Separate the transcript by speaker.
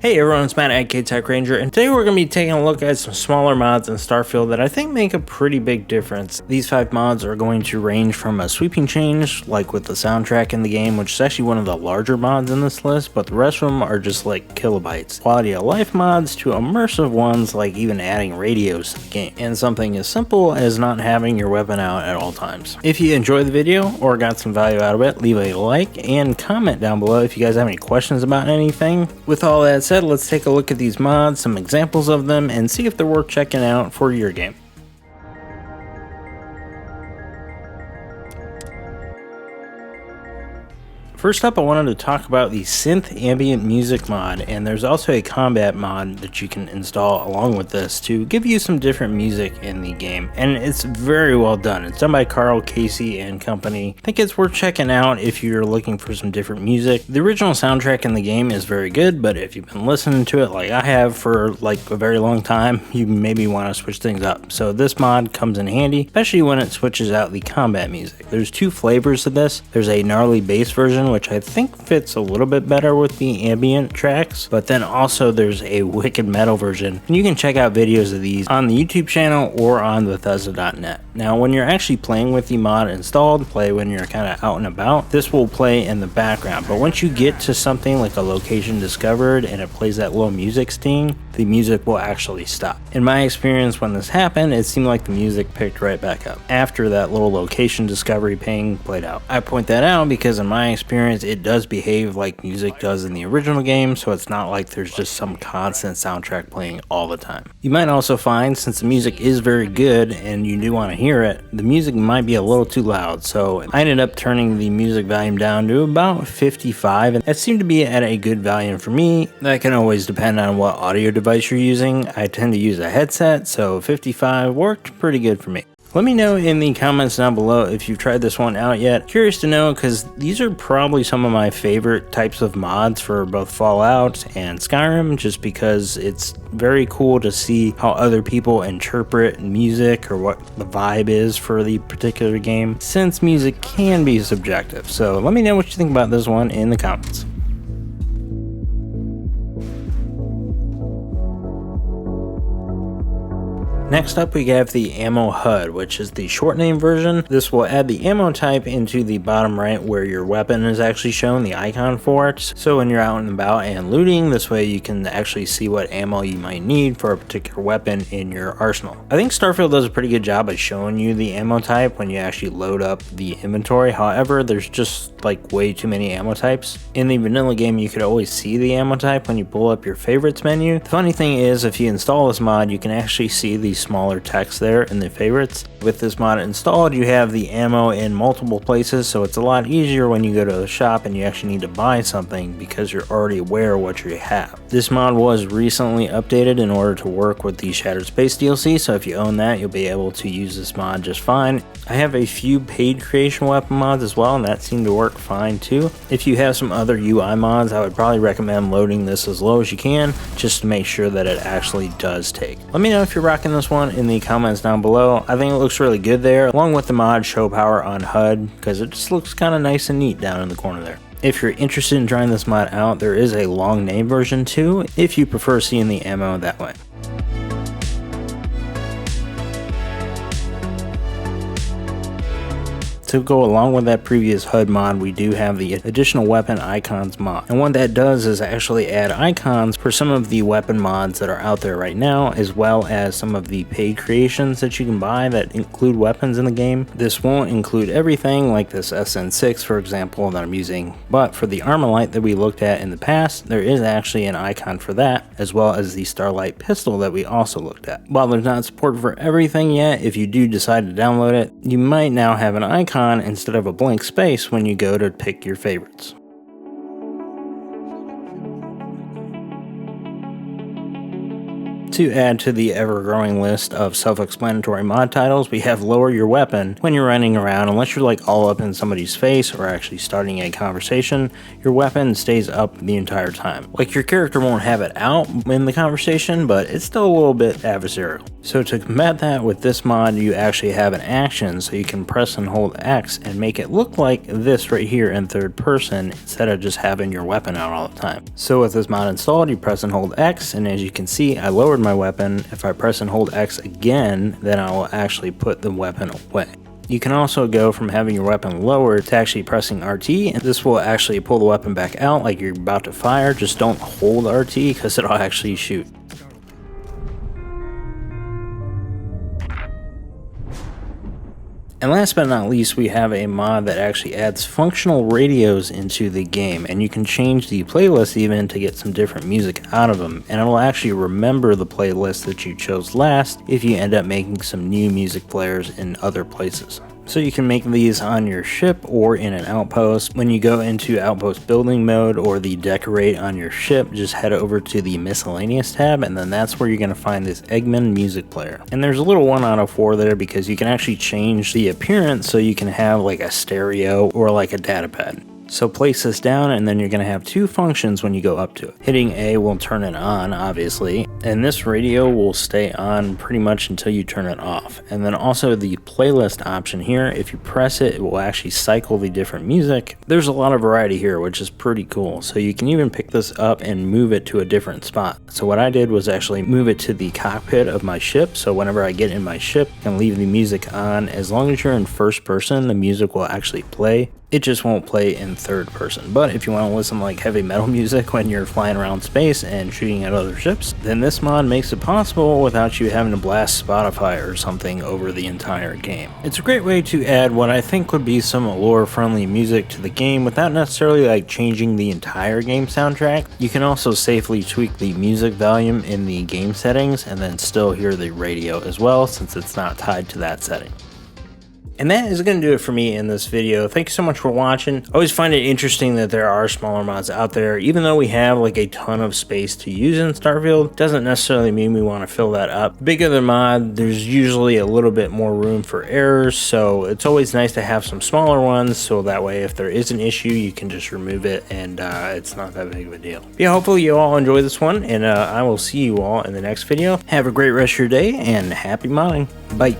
Speaker 1: Hey everyone, it's Matt at Tech Ranger, and today we're going to be taking a look at some smaller mods in Starfield that I think make a pretty big difference. These 5 mods are going to range from a sweeping change, like with the soundtrack in the game, which is actually one of the larger mods in this list, but the rest of them are just like kilobytes. Quality of life mods to immersive ones, like even adding radios to the game, and something as simple as not having your weapon out at all times. If you enjoyed the video or got some value out of it, leave a like and comment down below if you guys have any questions about anything. With all that said, let's take a look at these mods, some examples of them, and see if they're worth checking out for your game. First up, I wanted to talk about the Synth Ambient music mod, and there's also a combat mod that you can install along with this to give you some different music in the game, and it's very well done. It's done by Karl, Casey, and company. I think it's worth checking out if you're looking for some different music. The original soundtrack in the game is very good, but if you've been listening to it like I have for like a very long time, you maybe want to switch things up. So this mod comes in handy, especially when it switches out the combat music. There's 2 flavors of this. There's a gnarly bass version, which I think fits a little bit better with the ambient tracks, but then also there's a wicked metal version, and you can check out videos of these on the YouTube channel or on Bethesda.net. Now, when you're actually playing with the mod installed, play when you're kind of out and about, this will play in the background, but once you get to something like a location discovered and it plays that little music sting, the music will actually stop. In my experience, when this happened, it seemed like the music picked right back up after that little location discovery ping played out. I point that out because in my experience, it does behave like music does in the original game, so it's not like there's just some constant soundtrack playing all the time. You might also find, since the music is very good and you do want to hear it, the music might be a little too loud, so I ended up turning the music volume down to about 55, and that seemed to be at a good volume for me. That can always depend on what audio device you're using. I tend to use a headset, so 55 worked pretty good for me. Let me know in the comments down below if you've tried this one out yet. Curious to know, because these are probably some of my favorite types of mods for both Fallout and Skyrim, just because it's very cool to see how other people interpret music or what the vibe is for the particular game, since music can be subjective. So let me know what you think about this one in the comments. Next up, we have the Ammo HUD, which is the short name version. This will add the ammo type into the bottom right where your weapon is actually shown, the icon for it. So when you're out and about and looting, this way you can actually see what ammo you might need for a particular weapon in your arsenal. I think Starfield does a pretty good job of showing you the ammo type when you actually load up the inventory. However, there's just like way too many ammo types. In the vanilla game, you could always see the ammo type when you pull up your favorites menu. The funny thing is, if you install this mod, you can actually see the smaller text there in the favorites. With this mod installed, you have the ammo in multiple places, so it's a lot easier when you go to the shop and you actually need to buy something because you're already aware of what you have. This mod was recently updated in order to work with the Shattered Space DLC, so if you own that, you'll be able to use this mod just fine. I have a few paid creation weapon mods as well, and that seemed to work fine too. If you have some other UI mods, I would probably recommend loading this as low as you can, just to make sure that it actually does take. Let me know if you're rocking this one in the comments down below. I think it looks really good there, along with the mod show power on HUD, because it just looks kind of nice and neat down in the corner there. If you're interested in trying this mod out, there is a long name version too, if you prefer seeing the ammo that way. To go along with that previous HUD mod, we do have the additional weapon icons mod, and what that does is actually add icons for some of the weapon mods that are out there right now, as well as some of the paid creations that you can buy that include weapons in the game. This won't include everything, like this SN6 for example that I'm using, but for the Armalite that we looked at in the past, there is actually an icon for that, as well as the Starlight pistol that we also looked at. While there's not support for everything yet, if you do decide to download it, you might now have an icon instead of a blank space when you go to pick your favorites. To add to the ever-growing list of self-explanatory mod titles, we have lower your weapon. When you're running around, unless you're like all up in somebody's face or actually starting a conversation, your weapon stays up the entire time. Like, your character won't have it out in the conversation, but it's still a little bit adversarial. So to combat that with this mod, you actually have an action, so you can press and hold X and make it look like this right here in third person instead of just having your weapon out all the time. So with this mod installed, you press and hold X, and as you can see, I lowered my weapon. If I press and hold X again, then I will actually put the weapon away. You can also go from having your weapon lowered to actually pressing RT, and this will actually pull the weapon back out like you're about to fire. Just don't hold RT because it'll actually shoot. And last but not least, we have a mod that actually adds functional radios into the game, and you can change the playlist even to get some different music out of them, and it will actually remember the playlist that you chose last if you end up making some new music players in other places. So you can make these on your ship or in an outpost. When you go into outpost building mode or the decorate on your ship, just head over to the miscellaneous tab, and then that's where you're going to find this Eggman music player. And there's a little 1 out of 4 there because you can actually change the appearance so you can have like a stereo or like a data pad. So place this down, and then you're going to have 2 functions when you go up to it. Hitting A will turn it on, obviously, and this radio will stay on pretty much until you turn it off. And then also the playlist option here, if you press it, it will actually cycle the different music. There's a lot of variety here, which is pretty cool. So you can even pick this up and move it to a different spot. So what I did was actually move it to the cockpit of my ship. So whenever I get in my ship, I can leave the music on. As long as you're in first person, the music will actually play. It just won't play in third person. But if you want to listen to like heavy metal music when you're flying around space and shooting at other ships, then this mod makes it possible without you having to blast Spotify or something over the entire game. It's a great way to add what I think would be some lore-friendly music to the game without necessarily like changing the entire game soundtrack. You can also safely tweak the music volume in the game settings and then still hear the radio as well, since it's not tied to that setting. And that is going to do it for me in this video. Thank you so much for watching. I always find it interesting that there are smaller mods out there. Even though we have like a ton of space to use in Starfield, doesn't necessarily mean we want to fill that up. Bigger the mod, there's usually a little bit more room for errors, so it's always nice to have some smaller ones, so that way if there is an issue, you can just remove it and it's not that big of a deal. But yeah, hopefully you all enjoy this one, and I will see you all in the next video. Have a great rest of your day, and happy modding. Bye.